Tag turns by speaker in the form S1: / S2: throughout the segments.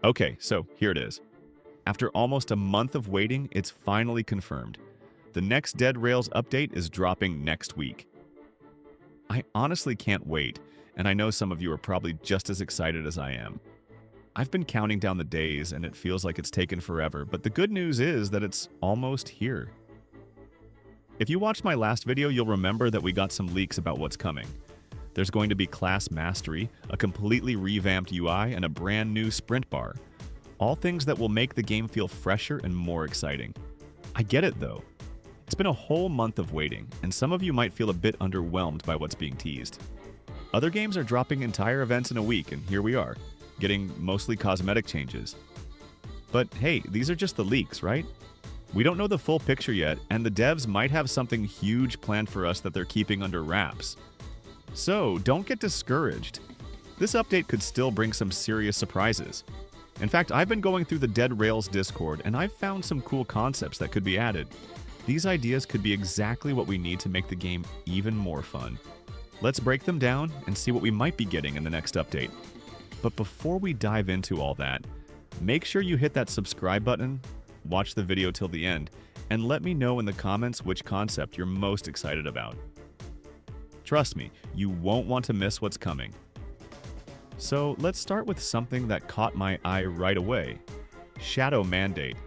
S1: Okay, so here it is. After almost a month of waiting, it's finally confirmed. The next Dead Rails update is dropping next week. I honestly can't wait, and I know some of you are probably just as excited as I am. I've been counting down the days, and it feels like it's taken forever, but the good news is that it's almost here. If you watched my last video, you'll remember that we got some leaks about what's coming. There's going to be class mastery, a completely revamped UI, and a brand new sprint bar. All things that will make the game feel fresher and more exciting. I get it though. It's been a whole month of waiting, and some of you might feel a bit underwhelmed by what's being teased. Other games are dropping entire events in a week, and here we are, getting mostly cosmetic changes. But hey, these are just the leaks, right? We don't know the full picture yet, and the devs might have something huge planned for us that they're keeping under wraps. So, don't get discouraged. This update could still bring some serious surprises. In fact, I've been going through the Dead Rails Discord, and I've found some cool concepts that could be added. These ideas could be exactly what we need to make the game even more fun. Let's break them down and see what we might be getting in the next update. But before we dive into all that, make sure you hit that subscribe button, watch the video till the end, and let me know in the comments which concept you're most excited about. Trust me, you won't want to miss what's coming. So let's start with something that caught my eye right away. Shadow Mandate,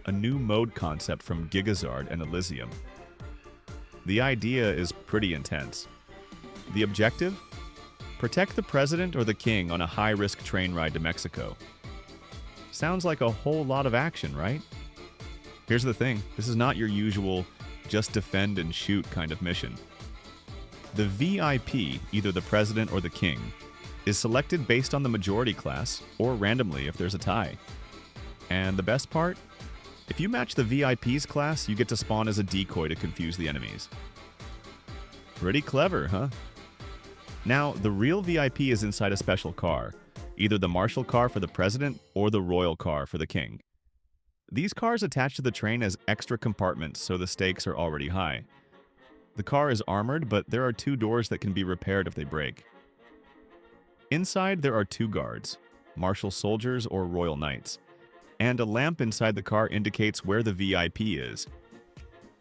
S1: a new mode concept from Gigazard and Elysium. The idea is pretty intense. The objective? Protect the president or the king on a high-risk train ride to Mexico. Sounds like a whole lot of action, right? Here's the thing, this is not your usual just defend and shoot kind of mission. The VIP, either the president or the king, is selected based on the majority class, or randomly if there's a tie. And the best part? If you match the VIP's class, you get to spawn as a decoy to confuse the enemies. Pretty clever, huh? Now, the real VIP is inside a special car, either the marshal car for the president or the royal car for the king. These cars attach to the train as extra compartments, so the stakes are already high. The car is armored, but there are two doors that can be repaired if they break. Inside, there are two guards, martial soldiers or royal knights, and a lamp inside the car indicates where the VIP is.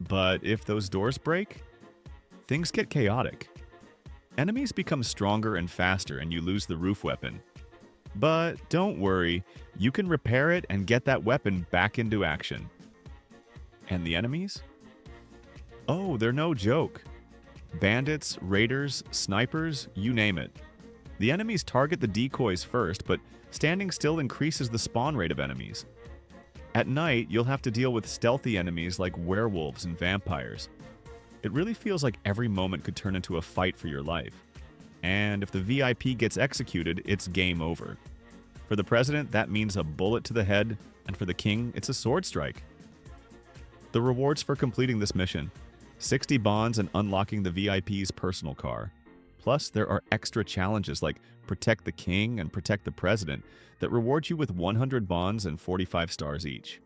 S1: But if those doors break, things get chaotic. Enemies become stronger and faster and you lose the roof weapon. But don't worry, you can repair it and get that weapon back into action. And the enemies? Oh, they're no joke. Bandits, raiders, snipers, you name it. The enemies target the decoys first, but standing still increases the spawn rate of enemies. At night, you'll have to deal with stealthy enemies like werewolves and vampires. It really feels like every moment could turn into a fight for your life. And if the VIP gets executed, it's game over. For the president, that means a bullet to the head, and for the king, it's a sword strike. The rewards for completing this mission: 60 bonds and unlocking the VIP's personal car. Plus, there are extra challenges like Protect the King and Protect the President that reward you with 100 bonds and 45 stars each.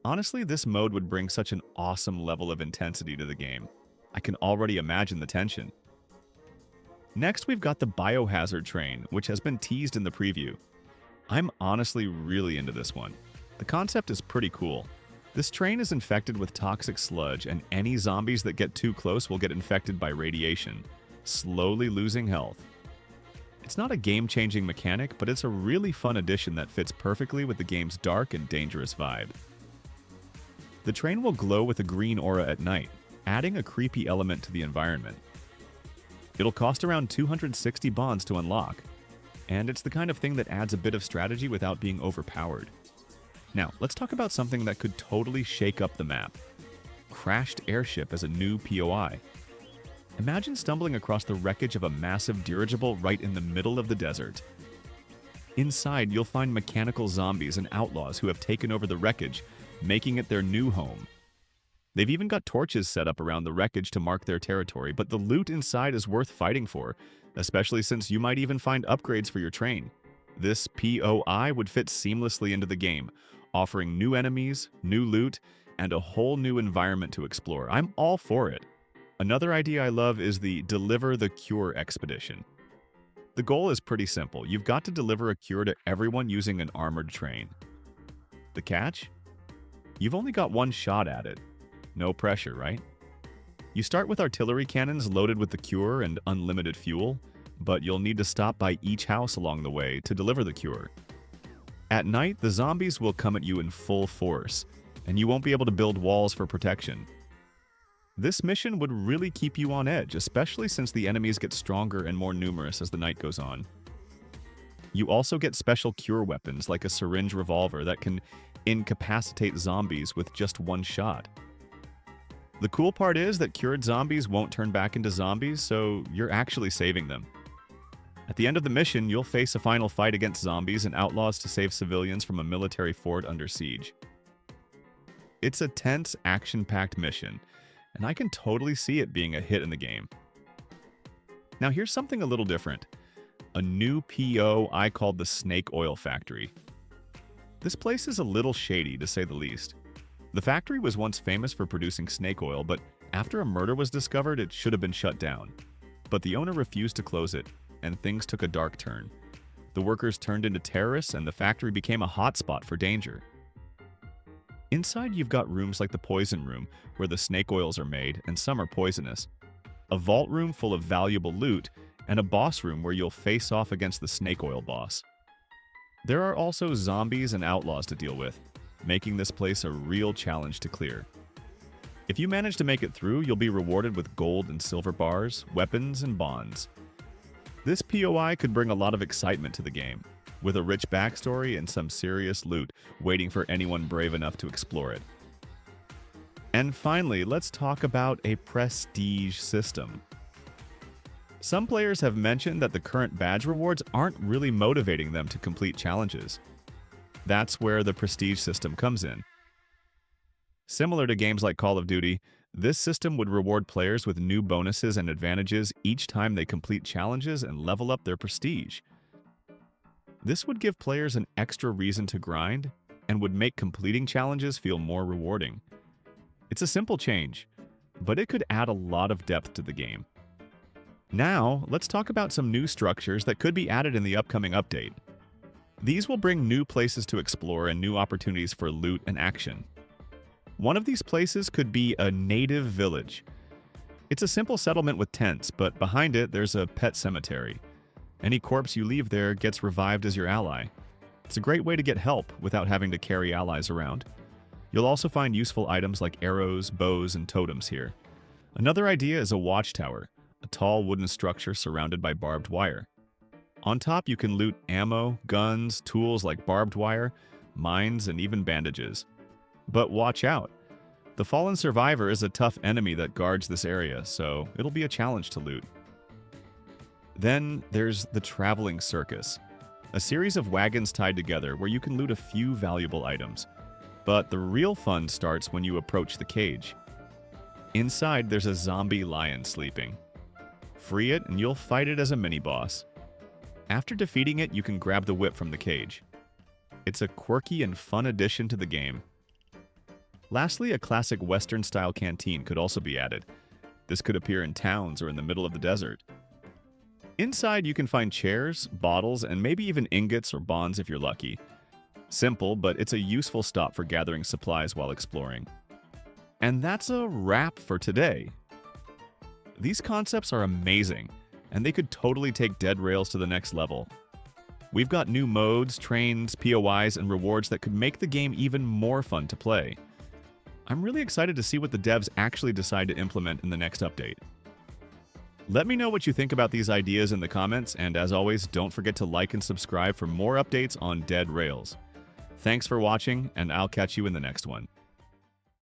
S1: Honestly, this mode would bring such an awesome level of intensity to the game. I can already imagine the tension. Next, we've got the Biohazard Train, which has been teased in the preview. I'm honestly really into this one. The concept is pretty cool. This train is infected with toxic sludge, and any zombies that get too close will get infected by radiation, slowly losing health. It's not a game-changing mechanic, but it's a really fun addition that fits perfectly with the game's dark and dangerous vibe. The train will glow with a green aura at night, adding a creepy element to the environment. It'll cost around 260 bonds to unlock, and it's the kind of thing that adds a bit of strategy without being overpowered. Now, let's talk about something that could totally shake up the map. Crashed Airship as a new POI. Imagine stumbling across the wreckage of a massive dirigible right in the middle of the desert. Inside, you'll find mechanical zombies and outlaws who have taken over the wreckage, making it their new home. They've even got torches set up around the wreckage to mark their territory, but the loot inside is worth fighting for, especially since you might even find upgrades for your train. This POI would fit seamlessly into the game, offering new enemies, new loot, and a whole new environment to explore. I'm all for it. Another idea I love is the Deliver the Cure expedition. The goal is pretty simple. You've got to deliver a cure to everyone using an armored train. The catch? You've only got one shot at it. No pressure, right? You start with artillery cannons loaded with the cure and unlimited fuel, but you'll need to stop by each house along the way to deliver the cure. At night, the zombies will come at you in full force, and you won't be able to build walls for protection. This mission would really keep you on edge, especially since the enemies get stronger and more numerous as the night goes on. You also get special cure weapons like a syringe revolver that can incapacitate zombies with just one shot. The cool part is that cured zombies won't turn back into zombies, so you're actually saving them. At the end of the mission, you'll face a final fight against zombies and outlaws to save civilians from a military fort under siege. It's a tense, action-packed mission, and I can totally see it being a hit in the game. Now here's something a little different. A new PO I called the Snake Oil Factory. This place is a little shady, to say the least. The factory was once famous for producing snake oil, but after a murder was discovered, it should have been shut down. But the owner refused to close it, and things took a dark turn. The workers turned into terrorists, and the factory became a hotspot for danger. Inside, you've got rooms like the poison room, where the snake oils are made, and some are poisonous. A vault room full of valuable loot, and a boss room where you'll face off against the snake oil boss. There are also zombies and outlaws to deal with, making this place a real challenge to clear. If you manage to make it through, you'll be rewarded with gold and silver bars, weapons, and bonds. This POI could bring a lot of excitement to the game, with a rich backstory and some serious loot waiting for anyone brave enough to explore it. And finally, let's talk about a prestige system. Some players have mentioned that the current badge rewards aren't really motivating them to complete challenges. That's where the prestige system comes in. Similar to games like Call of Duty, this system would reward players with new bonuses and advantages each time they complete challenges and level up their prestige. This would give players an extra reason to grind and would make completing challenges feel more rewarding. It's a simple change, but it could add a lot of depth to the game. Now, let's talk about some new structures that could be added in the upcoming update. These will bring new places to explore and new opportunities for loot and action. One of these places could be a native village. It's a simple settlement with tents, but behind it there's a pet cemetery. Any corpse you leave there gets revived as your ally. It's a great way to get help without having to carry allies around. You'll also find useful items like arrows, bows, and totems here. Another idea is a watchtower, a tall wooden structure surrounded by barbed wire. On top, you can loot ammo, guns, tools like barbed wire, mines, and even bandages. But watch out. The fallen survivor is a tough enemy that guards this area, so it'll be a challenge to loot. Then there's the Traveling Circus, a series of wagons tied together where you can loot a few valuable items. But the real fun starts when you approach the cage. Inside, there's a zombie lion sleeping. Free it and you'll fight it as a mini-boss. After defeating it, you can grab the whip from the cage. It's a quirky and fun addition to the game. Lastly, a classic Western-style canteen could also be added. This could appear in towns or in the middle of the desert. Inside, you can find chairs, bottles, and maybe even ingots or bonds if you're lucky. Simple, but it's a useful stop for gathering supplies while exploring. And that's a wrap for today. These concepts are amazing, and they could totally take Dead Rails to the next level. We've got new modes, trains, POIs, and rewards that could make the game even more fun to play. I'm really excited to see what the devs actually decide to implement in the next update. Let me know what you think about these ideas in the comments, and as always, don't forget to like and subscribe for more updates on Dead Rails. Thanks for watching, and I'll catch you in the next one.